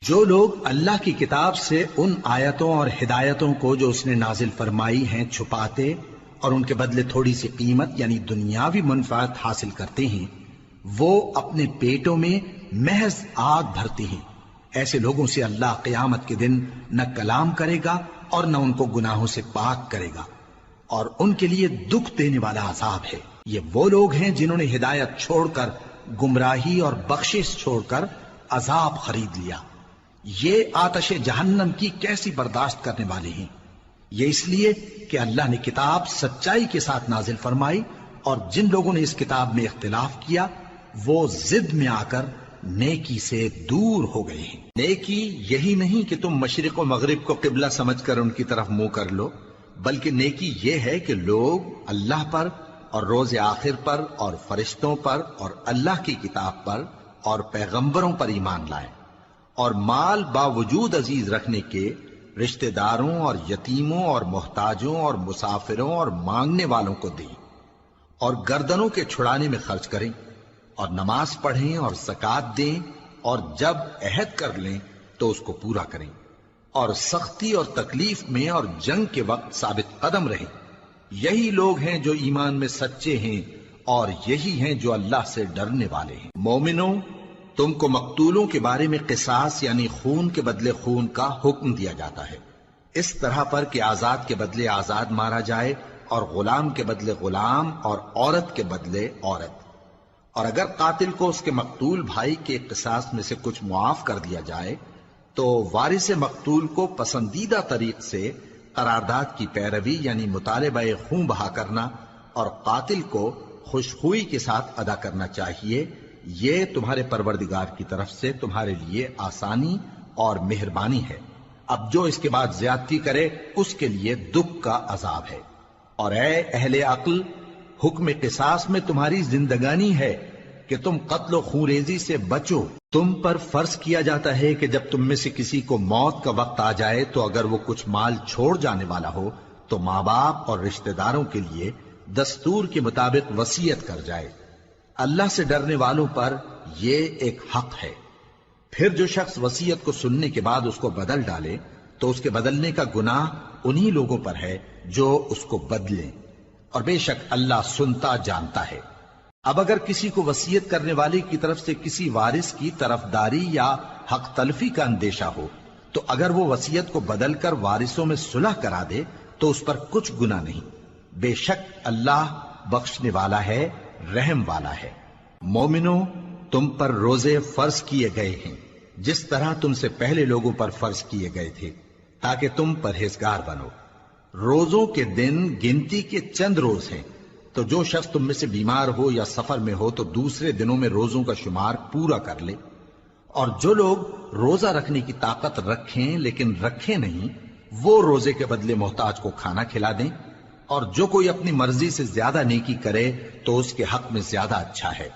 جو لوگ اللہ کی کتاب سے ان آیتوں اور ہدایتوں کو جو اس نے نازل فرمائی ہیں چھپاتے اور ان کے بدلے تھوڑی سی قیمت یعنی دنیاوی منفعت حاصل کرتے ہیں، وہ اپنے پیٹوں میں محض آگ بھرتے ہیں۔ ایسے لوگوں سے اللہ قیامت کے دن نہ کلام کرے گا اور نہ ان کو گناہوں سے پاک کرے گا، اور ان کے لیے دکھ دینے والا عذاب ہے۔ یہ وہ لوگ ہیں جنہوں نے ہدایت چھوڑ کر گمراہی اور بخشش چھوڑ کر عذاب خرید لیا۔ یہ آتش جہنم کی کیسی برداشت کرنے والے ہیں۔ یہ اس لیے کہ اللہ نے کتاب سچائی کے ساتھ نازل فرمائی، اور جن لوگوں نے اس کتاب میں اختلاف کیا وہ ضد میں آ کر نیکی سے دور ہو گئے ہیں۔ نیکی یہی نہیں کہ تم مشرق و مغرب کو قبلہ سمجھ کر ان کی طرف منہ کر لو، بلکہ نیکی یہ ہے کہ لوگ اللہ پر اور روز آخر پر اور فرشتوں پر اور اللہ کی کتاب پر اور پیغمبروں پر ایمان لائیں، اور مال باوجود عزیز رکھنے کے رشتہ داروں اور یتیموں اور محتاجوں اور مسافروں اور مانگنے والوں کو دیں، اور گردنوں کے چھڑانے میں خرچ کریں، اور نماز پڑھیں اور زکوٰۃ دیں، اور جب عہد کر لیں تو اس کو پورا کریں، اور سختی اور تکلیف میں اور جنگ کے وقت ثابت قدم رہیں۔ یہی لوگ ہیں جو ایمان میں سچے ہیں، اور یہی ہیں جو اللہ سے ڈرنے والے ہیں۔ مومنوں، تم کو مقتولوں کے بارے میں قصاص یعنی خون کے بدلے خون کا حکم دیا جاتا ہے، اس طرح پر کہ آزاد کے بدلے آزاد مارا جائے، اور غلام کے بدلے غلام، اور عورت کے بدلے عورت۔ اور اگر قاتل کو اس کے مقتول بھائی کے قصاص میں سے کچھ معاف کر دیا جائے تو وارث مقتول کو پسندیدہ طریق سے قرارداد کی پیروی یعنی مطالبہ خون بہا کرنا اور قاتل کو خوشخوئی کے ساتھ ادا کرنا چاہیے۔ یہ تمہارے پروردگار کی طرف سے تمہارے لیے آسانی اور مہربانی ہے۔ اب جو اس کے بعد زیادتی کرے اس کے لیے دکھ کا عذاب ہے۔ اور اے اہل عقل، حکم قصاص میں تمہاری زندگانی ہے کہ تم قتل و خونریزی سے بچو۔ تم پر فرض کیا جاتا ہے کہ جب تم میں سے کسی کو موت کا وقت آ جائے تو اگر وہ کچھ مال چھوڑ جانے والا ہو تو ماں باپ اور رشتہ داروں کے لیے دستور کے مطابق وصیت کر جائے۔ اللہ سے ڈرنے والوں پر یہ ایک حق ہے۔ پھر جو شخص وصیت کو سننے کے بعد اس کو بدل ڈالے تو اس کے بدلنے کا گناہ انہی لوگوں پر ہے جو اس کو بدلیں، اور بے شک اللہ سنتا جانتا ہے۔ اب اگر کسی کو وصیت کرنے والے کی طرف سے کسی وارث کی طرفداری یا حق تلفی کا اندیشہ ہو تو اگر وہ وصیت کو بدل کر وارثوں میں صلح کرا دے تو اس پر کچھ گناہ نہیں، بے شک اللہ بخشنے والا ہے، رحم والا ہے۔ مومنوں، تم پر روزے فرض کیے گئے ہیں جس طرح تم سے پہلے لوگوں پر فرض کیے گئے تھے تاکہ تم پرہیزگار بنو۔ روزوں کے دن گنتی کے چند روز ہیں، تو جو شخص تم میں سے بیمار ہو یا سفر میں ہو تو دوسرے دنوں میں روزوں کا شمار پورا کر لے۔ اور جو لوگ روزہ رکھنے کی طاقت رکھیں لیکن رکھیں نہیں، وہ روزے کے بدلے محتاج کو کھانا کھلا دیں۔ اور جو کوئی اپنی مرضی سے زیادہ نیکی کرے تو اس کے حق میں زیادہ اچھا ہے،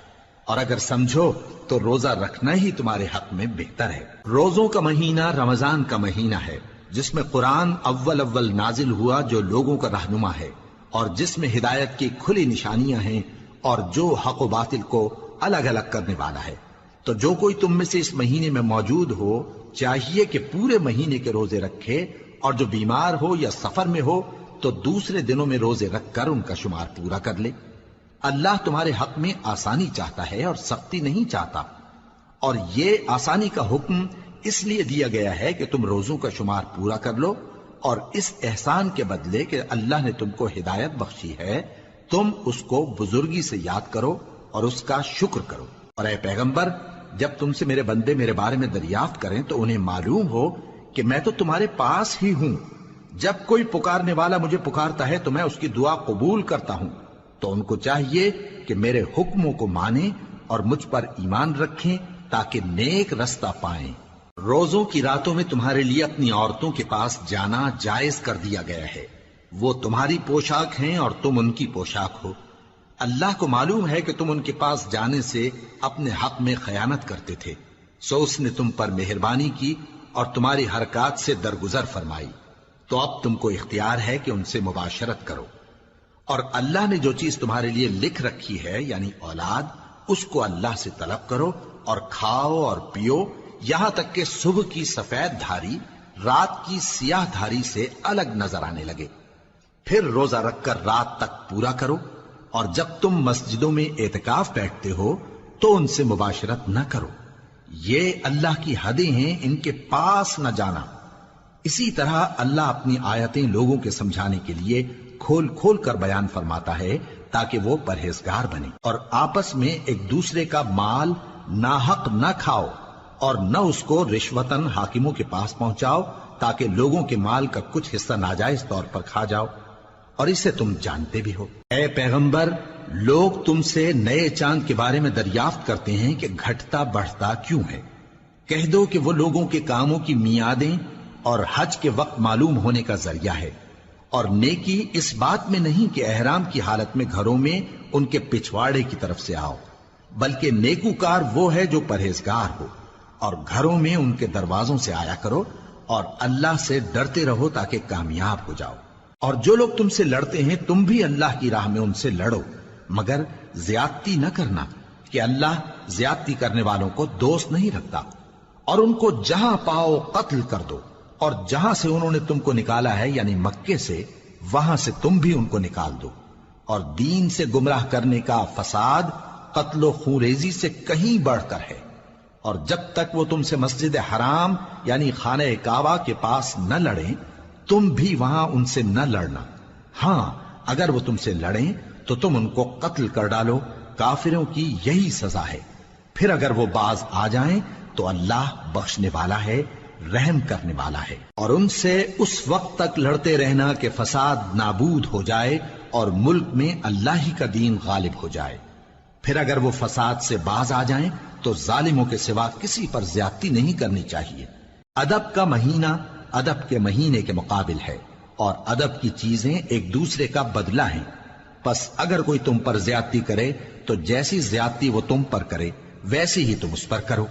اور اگر سمجھو تو روزہ رکھنا ہی تمہارے حق میں بہتر ہے۔ روزوں کا مہینہ رمضان کا مہینہ ہے جس میں قرآن اول نازل ہوا، جو لوگوں کا رہنما ہے اور جس میں ہدایت کی کھلی نشانیاں ہیں، اور جو حق و باطل کو الگ الگ کرنے والا ہے۔ تو جو کوئی تم میں سے اس مہینے میں موجود ہو چاہیے کہ پورے مہینے کے روزے رکھے، اور جو بیمار ہو یا سفر میں ہو تو دوسرے دنوں میں روزے رکھ کر ان کا شمار پورا کر لے۔ اللہ تمہارے حق میں آسانی چاہتا ہے اور سختی نہیں چاہتا، اور یہ آسانی کا حکم اس لیے دیا گیا ہے کہ تم روزوں کا شمار پورا کر لو، اور اس احسان کے بدلے کہ اللہ نے تم کو ہدایت بخشی ہے تم اس کو بزرگی سے یاد کرو اور اس کا شکر کرو۔ اور اے پیغمبر، جب تم سے میرے بندے میرے بارے میں دریافت کریں تو انہیں معلوم ہو کہ میں تو تمہارے پاس ہی ہوں۔ جب کوئی پکارنے والا مجھے پکارتا ہے تو میں اس کی دعا قبول کرتا ہوں۔ تو ان کو چاہیے کہ میرے حکموں کو مانیں اور مجھ پر ایمان رکھیں تاکہ نیک رستہ پائیں۔ روزوں کی راتوں میں تمہارے لیے اپنی عورتوں کے پاس جانا جائز کر دیا گیا ہے، وہ تمہاری پوشاک ہیں اور تم ان کی پوشاک ہو۔ اللہ کو معلوم ہے کہ تم ان کے پاس جانے سے اپنے حق میں خیانت کرتے تھے، سو اس نے تم پر مہربانی کی اور تمہاری حرکات سے درگزر فرمائی، تو اب تم کو اختیار ہے کہ ان سے مباشرت کرو۔ اور اللہ نے جو چیز تمہارے لیے لکھ رکھی ہے یعنی اولاد، اس کو اللہ سے طلب کرو اور کھاؤ اور پیو، یہاں تک کہ صبح کی سفید دھاری رات کی سیاہ دھاری سے الگ نظر آنے لگے. پھر روزہ رکھ کر رات تک پورا کرو، اور جب تم مسجدوں میں اعتکاف بیٹھتے ہو تو ان سے مباشرت نہ کرو. یہ اللہ کی حدیں ہیں، ان کے پاس نہ جانا. اسی طرح اللہ اپنی آیتیں لوگوں کے سمجھانے کے لیے کھول کھول کر بیان فرماتا ہے تاکہ وہ پرہیزگار بنے. اور آپس میں ایک دوسرے کا مال ناحق نہ کھاؤ، اور نہ اس کو رشوتاً حاکموں کے پاس پہنچاؤ تاکہ لوگوں کے مال کا کچھ حصہ ناجائز طور پر کھا جاؤ، اور اسے تم جانتے بھی ہو. اے پیغمبر، لوگ تم سے نئے چاند کے بارے میں دریافت کرتے ہیں کہ گھٹتا بڑھتا کیوں ہے. کہہ دو کہ وہ لوگوں کے کاموں کی میعادیں اور حج کے وقت معلوم ہونے کا ذریعہ ہے. اور نیکی اس بات میں نہیں کہ احرام کی حالت میں گھروں میں ان کے پچھواڑے کی طرف سے آؤ، بلکہ نیکوکار وہ ہے جو پرہیزگار ہو. اور گھروں میں ان کے دروازوں سے آیا کرو، اور اللہ سے ڈرتے رہو تاکہ کامیاب ہو جاؤ. اور جو لوگ تم سے لڑتے ہیں تم بھی اللہ کی راہ میں ان سے لڑو، مگر زیادتی نہ کرنا، کہ اللہ زیادتی کرنے والوں کو دوست نہیں رکھتا. اور ان کو جہاں پاؤ قتل کر دو، اور جہاں سے انہوں نے تم کو نکالا ہے یعنی مکے سے، وہاں سے تم بھی ان کو نکال دو. اور دین سے گمراہ کرنے کا فساد قتل و خونریزی سے کہیں بڑھ کر ہے. اور جب تک وہ تم سے مسجد حرام یعنی خانہ کعبہ کے پاس نہ لڑیں تم بھی وہاں ان سے نہ لڑنا. ہاں اگر وہ تم سے لڑیں تو تم ان کو قتل کر ڈالو، کافروں کی یہی سزا ہے. پھر اگر وہ باز آ جائیں تو اللہ بخشنے والا ہے، رحم کرنے والا ہے. اور ان سے اس وقت تک لڑتے رہنا کہ فساد نابود ہو جائے اور ملک میں اللہ ہی کا دین غالب ہو جائے. پھر اگر وہ فساد سے باز آ جائیں تو ظالموں کے سوا کسی پر زیادتی نہیں کرنی چاہیے. ادب کا مہینہ ادب کے مہینے کے مقابل ہے، اور ادب کی چیزیں ایک دوسرے کا بدلہ ہیں. پس اگر کوئی تم پر زیادتی کرے تو جیسی زیادتی وہ تم پر کرے ویسی ہی تم اس پر کرو.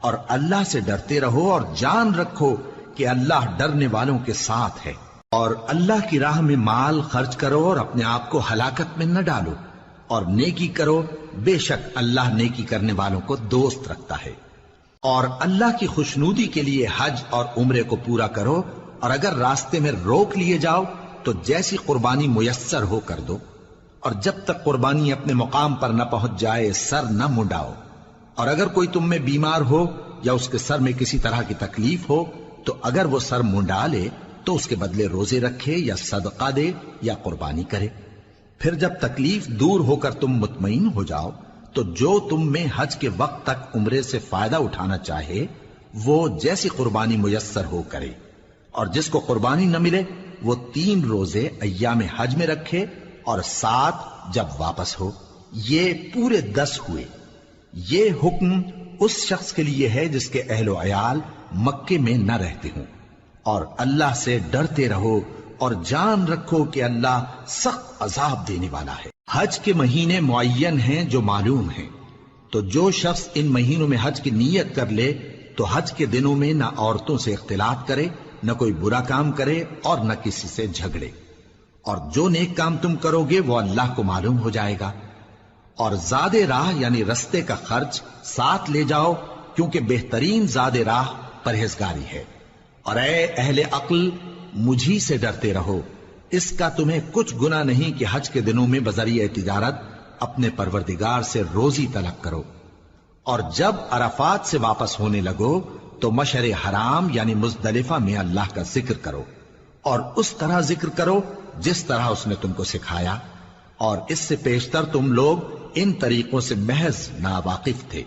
اور اللہ سے ڈرتے رہو اور جان رکھو کہ اللہ ڈرنے والوں کے ساتھ ہے. اور اللہ کی راہ میں مال خرچ کرو اور اپنے آپ کو ہلاکت میں نہ ڈالو، اور نیکی کرو، بے شک اللہ نیکی کرنے والوں کو دوست رکھتا ہے. اور اللہ کی خوشنودی کے لیے حج اور عمرے کو پورا کرو، اور اگر راستے میں روک لیے جاؤ تو جیسی قربانی میسر ہو کر دو. اور جب تک قربانی اپنے مقام پر نہ پہنچ جائے سر نہ منڈاؤ. اور اگر کوئی تم میں بیمار ہو یا اس کے سر میں کسی طرح کی تکلیف ہو تو اگر وہ سر منڈا لے تو اس کے بدلے روزے رکھے یا صدقہ دے یا قربانی کرے. پھر جب تکلیف دور ہو کر تم مطمئن ہو جاؤ تو جو تم میں حج کے وقت تک عمرے سے فائدہ اٹھانا چاہے وہ جیسی قربانی میسر ہو کرے. اور جس کو قربانی نہ ملے وہ 3 روزے ایام حج میں رکھے اور 7 جب واپس ہو. یہ پورے 10 ہوئے. یہ حکم اس شخص کے لیے ہے جس کے اہل و عیال مکے میں نہ رہتے ہوں. اور اللہ سے ڈرتے رہو اور جان رکھو کہ اللہ سخت عذاب دینے والا ہے. حج کے مہینے معین ہیں جو معلوم ہیں، تو جو شخص ان مہینوں میں حج کی نیت کر لے تو حج کے دنوں میں نہ عورتوں سے اختلاط کرے، نہ کوئی برا کام کرے اور نہ کسی سے جھگڑے. اور جو نیک کام تم کرو گے وہ اللہ کو معلوم ہو جائے گا. اور زاد راہ یعنی رستے کا خرچ ساتھ لے جاؤ، کیونکہ بہترین زاد راہ پرہیزگاری ہے. اور اے اہل عقل، مجھی سے ڈرتے رہو. اس کا تمہیں کچھ گناہ نہیں کہ حج کے دنوں میں بذریعہ تجارت اپنے پروردگار سے روزی طلب کرو. اور جب عرفات سے واپس ہونے لگو تو مشعر حرام یعنی مزدلفہ میں اللہ کا ذکر کرو، اور اس طرح ذکر کرو جس طرح اس نے تم کو سکھایا. اور اس سے پیشتر تم لوگ ان طریقوں سے محض ناواقف تھے.